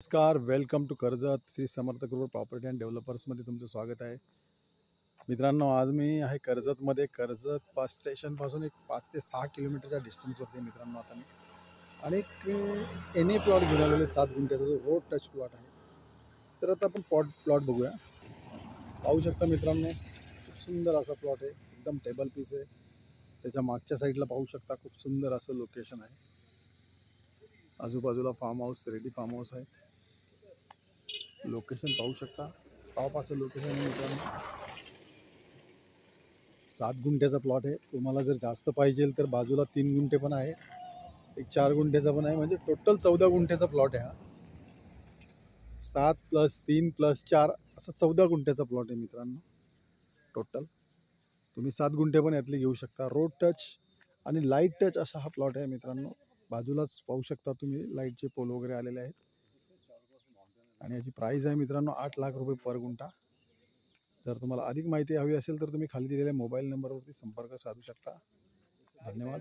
नमस्कार, welcome to Karjat Shri Samarth group property and डेव्हलपर्समध्ये तुमचं स्वागत आहे. मित्रांनो, आज मी आहे कर्जतमध्ये. कर्जत बस स्टेशनपासून एक 5 ते 6 किलोमीटरच्या डिस्टन्सवरती मित्रांनो आता मी. आणि एक एन प्लॉट घेऊन आलेले 7 गुंठ्याचा जो रोड टच प्लॉट आहे. तर आता आपण प्लॉट बघूया. पाहू शकता मित्रांनो, खूप सुंदर असा प्लॉट आहे. एकदम टेबल पीस आहे. त्याच्या मागच्या साईडला पाहू शकता खूप सुंदर असं लोकेशन आहे. आजूबाजूला farm house, ready farm house आहेत. लोकेशन पाहू शकता, टॉप असं लोकेशन आहे मित्रांनो. 7 गुंठ्याचा प्लॉट आहे. तुम्हाला जर जास्त पाहिजे तर बाजूला 3 गुंठे पण आहे, एक 4 गुंठ्याचा पण आहे. म्हणजे टोटल 14 गुंठ्याचा प्लॉट आहे हा. 7 + 3 + 4 असं 14 गुंठ्याचा प्लॉट आहे मित्रांनो टोटल. तुम्ही 7 गुंठे पण यातले घेऊ शकता. रोड टच आणि लाईट टच असा हा प्लॉट आहे मित्रांनो. बाजूलाच पाहू शकता तुम्ही लाईटचे पोल वगैरे आलेले आहेत. आणि याची प्राईस आहे मित्रांनो 8 लाख रुपये पर गुंठा. जर तुम्हाला अधिक माहिती हवी असेल तर तुम्ही खाली दिलेल्या मोबाईल नंबरवरती संपर्क साधू शकता. धन्यवाद.